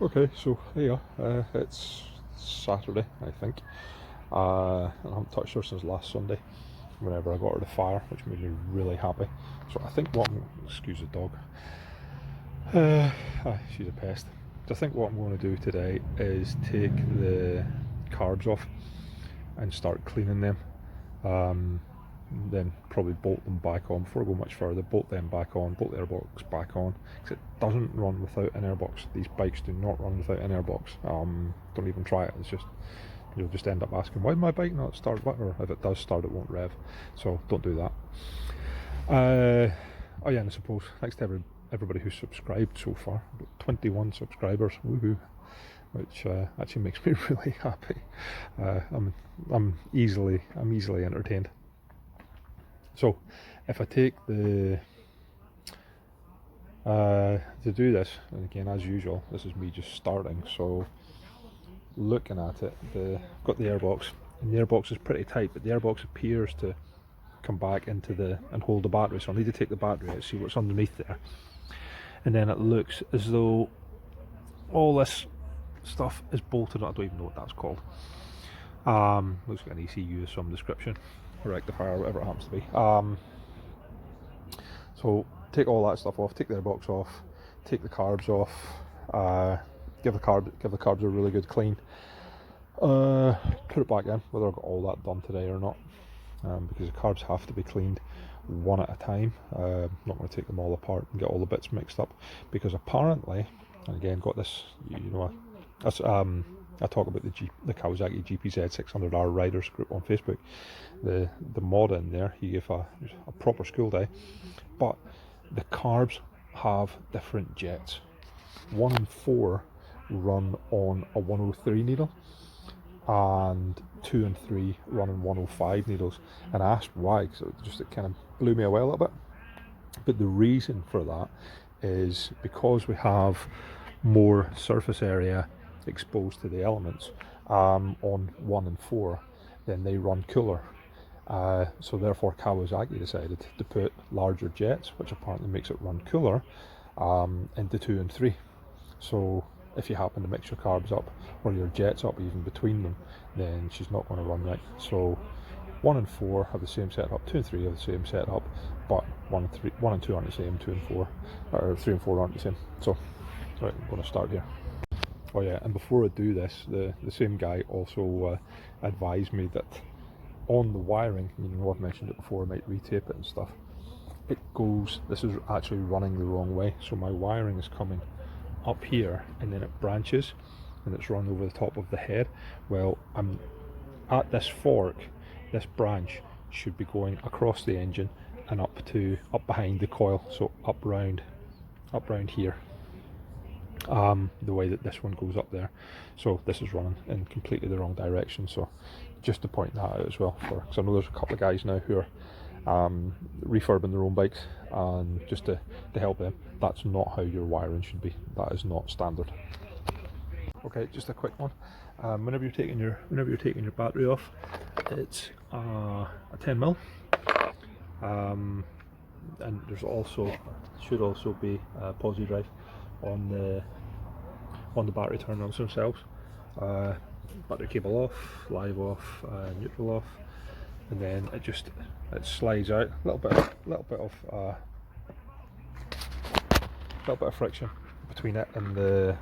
Okay, so here it's Saturday, I think. I haven't touched her since last Sunday, whenever I got her to fire, which made me really happy. So I think excuse the dog, she's a pest. So I think what I'm going to do today is take the carbs off and start cleaning them. Then probably bolt them back on before I go much further. Bolt them back on, bolt the airbox back on, because it doesn't run without an airbox. These bikes do not run without an airbox. Don't even try it. It's just, you'll just end up asking, why did my bike not start? Or if it does start, it won't rev. So don't do that. Oh yeah, and I suppose thanks to everybody who's subscribed so far. I've got 21 subscribers, woohoo, which actually makes me really happy. I'm easily entertained. So if I take the to do this, and again as usual, this is me just starting, so looking at it, I've got the airbox, and the airbox is pretty tight, but the airbox appears to come back into and hold the battery, so I need to take the battery out, see what's underneath there. And then it looks as though all this stuff is bolted. I don't even know what that's called. Looks like an ECU of some description, or rectifier, whatever it happens to be. So take all that stuff off, take the airbox off, take the carbs off, give the carbs a really good clean, put it back in, whether I've got all that done today or not, because the carbs have to be cleaned one at a time. I'm not going to take them all apart and get all the bits mixed up, because apparently, and again got this, that's I talk about the Kawasaki GPZ600R riders group on Facebook. The mod in there, he gave a proper school day, but the carbs have different jets. 1 and 4 run on a 103 needle, and 2 and 3 run on 105 needles. And I asked why, because it kind of blew me away a little bit. But the reason for that is because we have more surface area exposed to the elements on 1 and 4, then they run cooler. So therefore Kawasaki decided to put larger jets, which apparently makes it run cooler, into 2 and 3. So if you happen to mix your carbs up or your jets up even between them, then she's not going to run right. So 1 and 4 have the same setup, 2 and 3 have the same setup, but 1 and 2 aren't the same, 2 and 4, or 3 and 4 aren't the same. So right, I'm going to start here. Oh yeah, and before I do this, the same guy also advised me that on the wiring, I've mentioned it before, I might retape it and stuff, this is actually running the wrong way. So my wiring is coming up here, and then it branches, and it's run over the top of the head. Well, I'm at this fork, this branch should be going across the engine and up behind the coil, so up round here. The way that this one goes up there, so this is running in completely the wrong direction. So just to point that out as well, because I know there's a couple of guys now who are refurbing their own bikes, and just to help them, that's not how your wiring should be. That is not standard. Okay, just a quick one. Whenever you're taking your battery off, it's a 10mm, and there's should also be a posi drive on the battery terminals themselves. Battery cable off, live off, neutral off, and then it slides out. A little bit of friction between it and the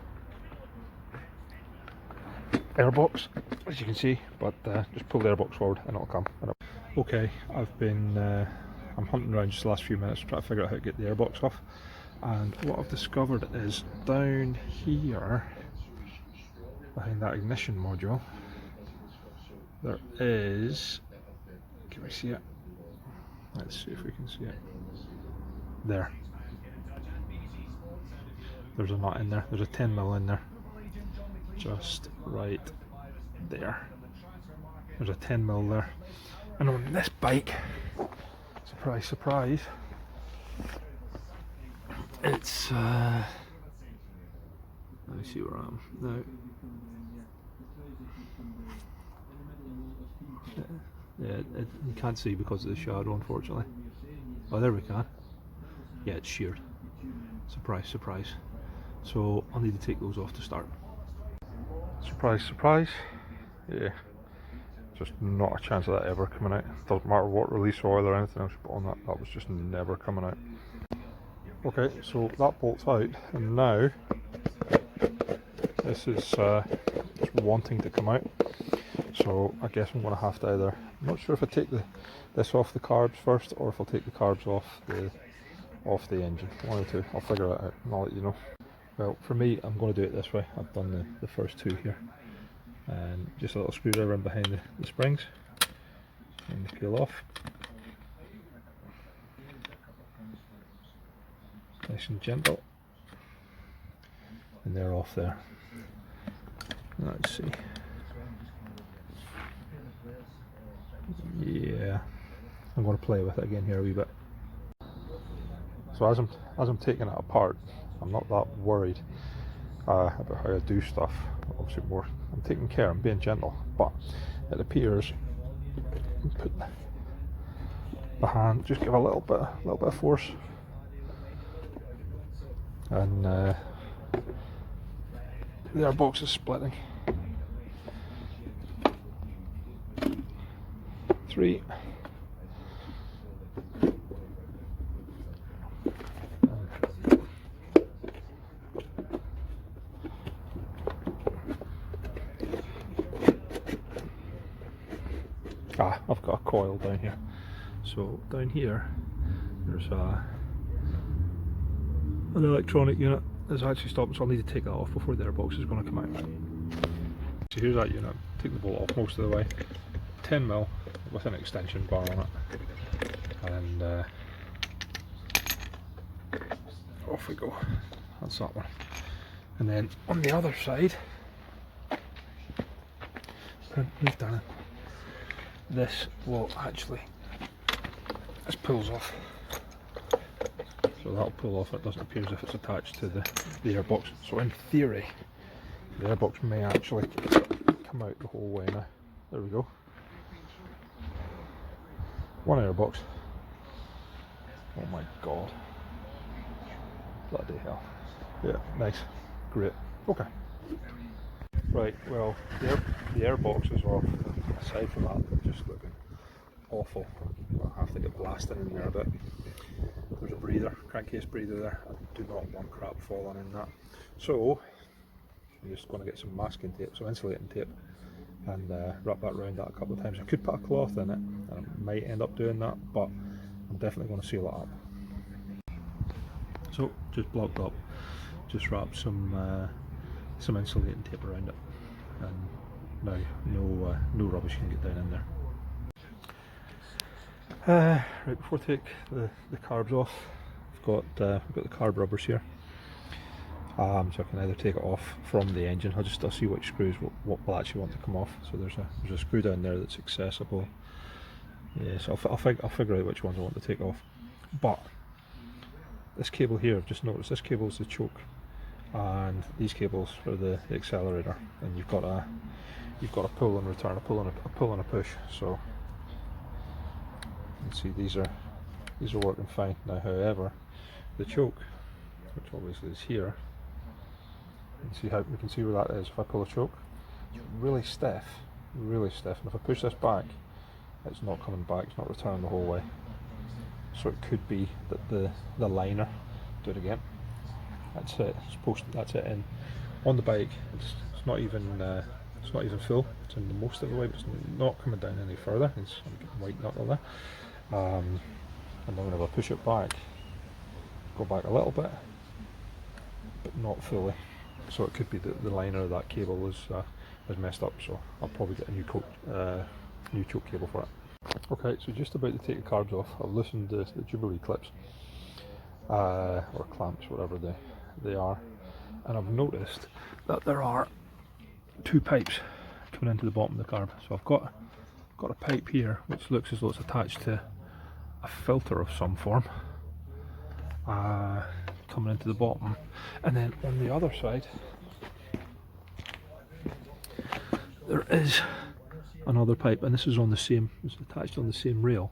airbox, as you can see. But just pull the airbox forward and it'll come. Okay, I'm hunting around just the last few minutes trying to figure out how to get the airbox off. And what I've discovered is down here, behind that ignition module, there is, can we see it? Let's see if we can see it. There. There's a nut in there, there's a 10mm in there. Just right there. There's a 10mm there. And on this bike, surprise, surprise, It's let me see where I am now. Yeah, you can't see because of the shadow, unfortunately. Oh, there we can. Yeah, it's sheared. Surprise, surprise. So I'll need to take those off to start. Surprise, surprise. Yeah, just not a chance of that ever coming out. Doesn't matter what release oil or anything else you put on that, that was just never coming out. Okay, so that bolt's out, and now this is just wanting to come out. So I guess I'm going to have to either, I'm not sure if I take this off the carbs first, or if I'll take the carbs off the engine. One or two. I'll figure that out and I'll let you know. Well, for me, I'm going to do it this way. I've done the first two here, and just a little screwdriver in behind the springs, and they peel off. Nice and gentle, and they're off there. Let's see. Yeah, I'm going to play with it again here a wee bit. So as I'm taking it apart, I'm not that worried about how I do stuff. Obviously, I'm taking care. I'm being gentle, but it appears, put the hand, just give a little bit of force, and the airbox is splitting. 3. I've got a coil down here. So down here, there's an electronic unit that's actually stopping, so I'll need to take that off before the airbox is going to come out. So here's that unit. Take the bolt off most of the way. 10mm with an extension bar on it, and off we go. That's that one. And then on the other side, move down. This will actually, this pulls off. So that'll pull off. It doesn't appear as if it's attached to the airbox. So in theory, the airbox may actually come out the whole way now. There we go. One airbox. Oh my god. Bloody hell. Yeah, nice. Great. Okay. Right, well, the airboxes are, aside from that, they're just looking awful. I'll have to get blasting in there a bit. There's a breather, crankcase breather there. I do not want crap falling in that. So, I'm just going to get some masking tape, some insulating tape, and wrap that around that a couple of times. I could put a cloth in it, and I might end up doing that, but I'm definitely going to seal it up. So, just blocked up, just wrap some insulating tape around it, and now no rubbish can get down in there. Right, before I take the carbs off, I've got the carb rubbers here, so I can either take it off from the engine. I'll see which screws will actually want to come off. So there's a screw down there that's accessible. Yeah, so I'll figure out which ones I want to take off. But this cable here, I've just noticed this cable is the choke, and these cables are the accelerator, and you've got a pull and return, a pull and a push. So you can see these are working fine now. However, the choke, which obviously is here, you can see where that is. If I pull a choke, it's really stiff, and if I push this back, it's not coming back, it's not returning the whole way. So it could be that the liner, do it again. That's it. That's it in on the bike. It's not even full. It's in the most of the way, but it's not coming down any further. I'm getting white knuckle there. And then whenever I push it back, go back a little bit, but not fully. So it could be that the liner of that cable was messed up. So I'll probably get a new choke cable for it. Okay, so just about to take the carbs off. I've loosened the Jubilee clips, or clamps, whatever they are, and I've noticed that there are 2 pipes coming into the bottom of the carb. So I've got a pipe here which looks as though it's attached to a filter of some form, coming into the bottom, and then on the other side there is another pipe, and this is on the same, it's attached on the same rail,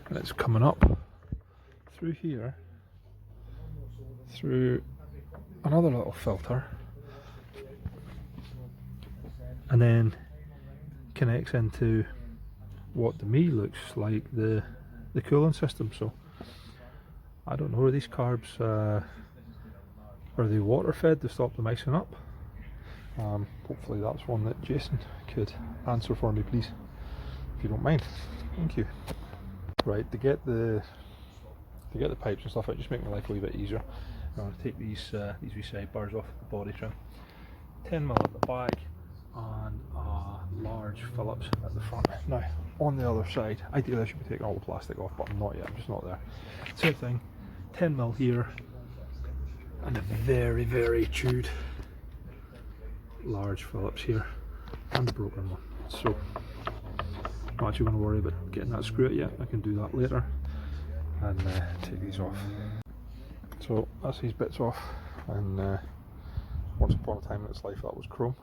and it's coming up through here, through another little filter, and then connects into what to me looks like the cooling system. So I don't know, are these carbs are they water fed to stop them icing up? Hopefully that's one that Jason could answer for me, please, if you don't mind. Thank you. Right, to get the pipes and stuff out, just make my life a wee bit easier, I'm going to take these wee side bars off the body trim, 10mm at the back, and a large Phillips at the front. Now on the other side, ideally I should be taking all the plastic off, but I'm not yet, I'm just not there. Same thing, 10mm here, and a very, very chewed large Phillips here, and a broken one. So I'm not actually going to worry about getting that screw out yet, I can do that later, and take these off. So that's these bits off, and once upon a time in its life that was chrome,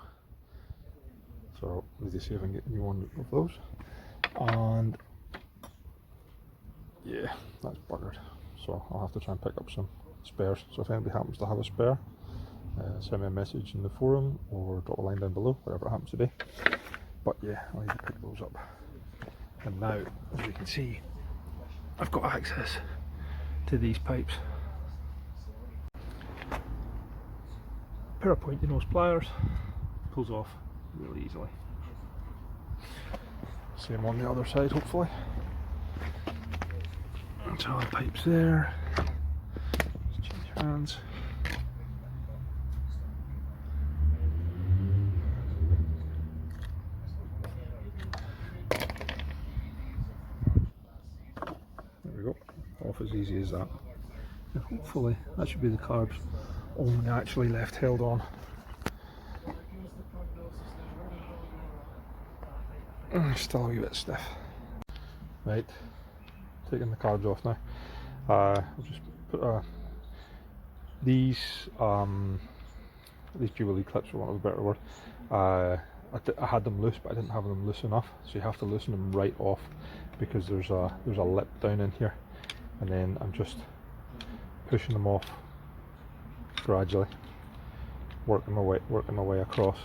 so I need to see if I can get a new one of those. And yeah, that's buggered, so I'll have to try and pick up some spares. So if anybody happens to have a spare, send me a message in the forum or drop a line down below, whatever it happens to be. But yeah, I need to pick those up. And now, as you can see, I've got access to these pipes. Pair of pointy nose pliers, pulls off really easily. Same on the other side, hopefully. So the pipes there. Just change hands. There we go. Off as easy as that. And hopefully that should be the carbs only actually left held on. Still a wee bit stiff. Right, taking the carbs off now. I'll just put these Jubilee clips, for want of a better word. I had them loose, but I didn't have them loose enough, so you have to loosen them right off, because there's a lip down in here, and then I'm just pushing them off gradually, working my way across.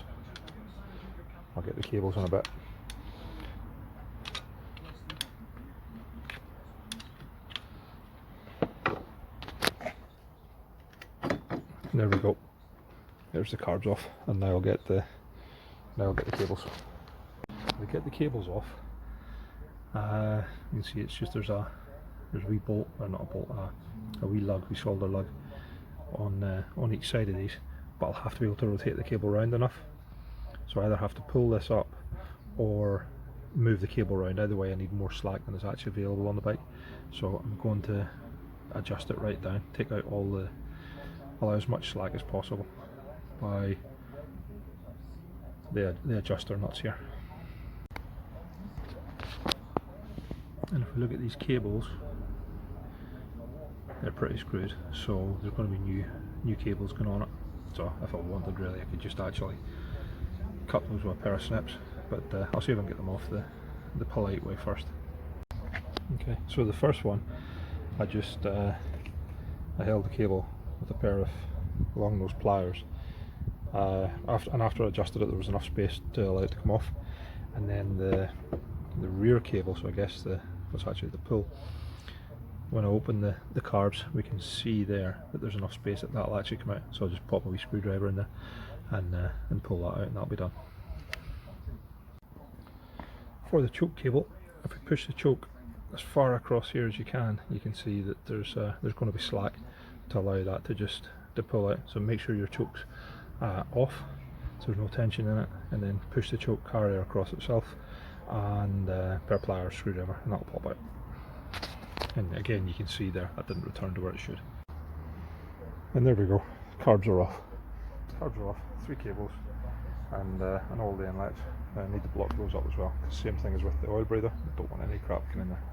I'll get the cables in a bit. There we go. There's the carbs off, and now I'll get the cables. To get the cables off, you can see it's just there's a wee bolt, or not a bolt, a wee lug, wee solder lug on each side of these. But I'll have to be able to rotate the cable round enough, so I either have to pull this up or move the cable round. Either way, I need more slack than is actually available on the bike, so I'm going to adjust it right down, take out allow as much slack as possible by the adjuster nuts here. And if we look at these cables, they're pretty screwed, so there's going to be new cables going on it. So if I wanted, really, I could just actually cut those with a pair of snips, but I'll see if I can get them off the polite way first. Okay, so the first one, I held the cable with a pair of long nose pliers, after I adjusted it, there was enough space to allow it to come off. And then the rear cable, so I guess that's actually the pull, when I open the carbs, we can see there that there's enough space that that'll actually come out. So I'll just pop a wee screwdriver in there and pull that out, and that'll be done. For the choke cable, if we push the choke as far across here as you can see that there's going to be slack to allow that to pull out. So make sure your choke's off, so there's no tension in it, and then push the choke carrier across itself, and pair of pliers, screwdriver, and that'll pop out. And again, you can see there that didn't return to where it should. And there we go, carbs are off. Carbs are off, 3 cables, and all the inlets. I need to block those up as well, same thing as with the oil breather, I don't want any crap coming in there.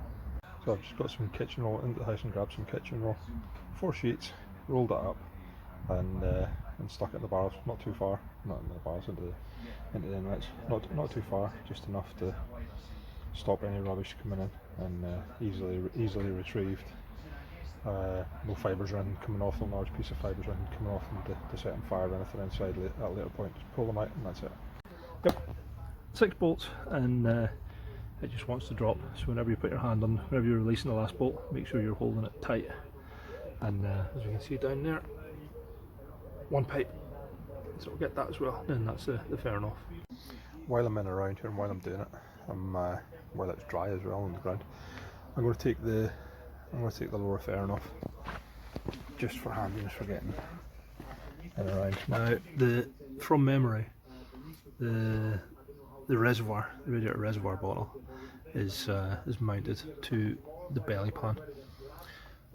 So I've just got some kitchen roll into the house and grabbed some kitchen roll, 4 sheets, rolled it up and stuck it in the barrels, not too far, not in the barrels, into the inlets, not too far, just enough to stop any rubbish coming in, and easily retrieved. No fibres or anything coming off them, large piece of fibres or anything coming off them to set on fire or anything inside at a later point. Just pull them out and that's it. Yep, 6 bolts, and it just wants to drop, so whenever you put your hand on, whenever you're releasing the last bolt, make sure you're holding it tight. And as you can see down there, 1 pipe, so we'll get that as well, and that's the fairing off. While I'm in around here and while I'm doing it, while it's dry as well on the ground, I'm going to take the lower fairing off, just for handiness for getting in around. Now, from memory, the reservoir, the radiator reservoir bottle, is mounted to the belly pan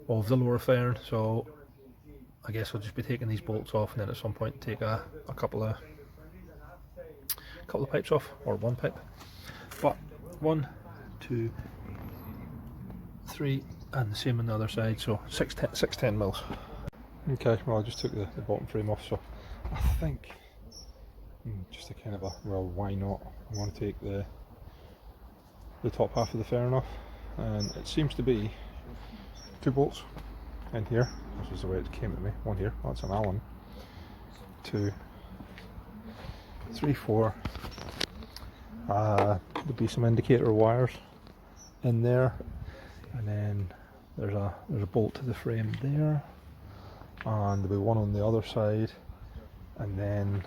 of the lower fairing. So I guess I'll just be taking these bolts off, and then at some point take a couple of pipes off, or 1 pipe. But 1, 2, 3, and the same on the other side, so 610 mils. Okay, well I just took the bottom frame off, so I think just a kind of well, why not? I want to take the top half of the fairing off, and it seems to be 2 bolts in here. This is the way it came at me. 1 here, that's an Allen. 2, 3, 4. There'll be some indicator wires in there, and then there's a bolt to the frame there, and there'll be 1 on the other side, and then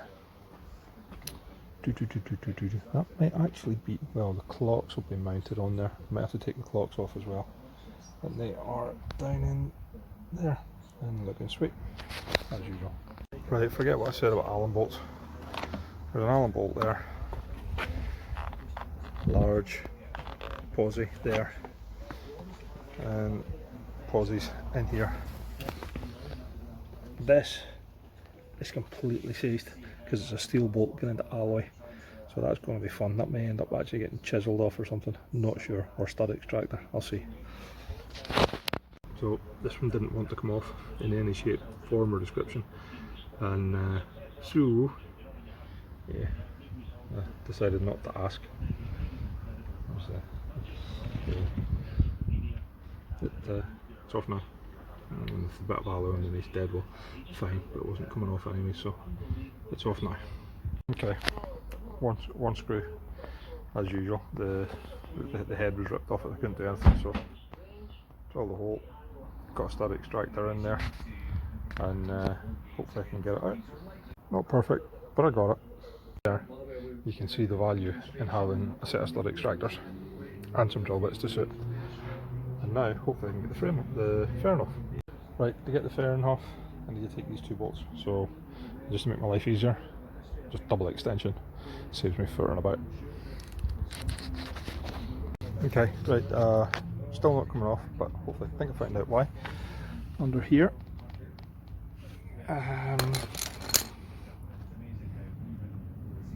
that might actually be, well, the clocks will be mounted on there. I might have to take the clocks off as well, and they are down in there and looking sweet as usual. Right, forget what I said about Allen bolts. There's an Allen bolt there, large posi there, and posies in here. This is completely seized because it's a steel bolt going into alloy, so that's going to be fun. That may end up actually getting chiselled off or something, not sure, or stud extractor, I'll see. So this one didn't want to come off in any shape, form or description, and so yeah, I decided not to ask. It's off now. With a bit of alloy underneath dead well, fine, but it wasn't coming off anyway, so it's off now. Okay, one screw as usual. The head was ripped off it, I couldn't do anything, so drill the hole, got a stud extractor in there, and hopefully I can get it out. Not perfect, but I got it. There, you can see the value in having a set of stud extractors and some drill bits to suit. And now hopefully I can get the fairing off. Right, to get the fairing off I need to take these 2 bolts, so just to make my life easier, just double extension, saves me footing about. Okay, right, still not coming off, but hopefully I think I found out why. Under here,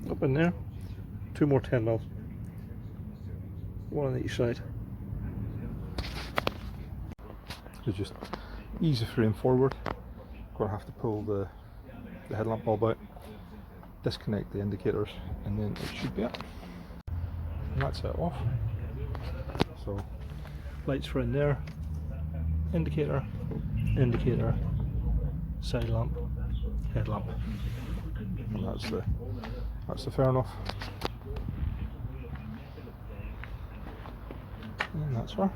up in there, 2 more 10 mils, 1 on each side. So just ease the frame forward. Gonna have to pull the headlamp bulb out, disconnect the indicators, and then it should be it. And that's it off. So lights for in there, indicator, side lamp, headlamp. And that's the fairing off. And that's her.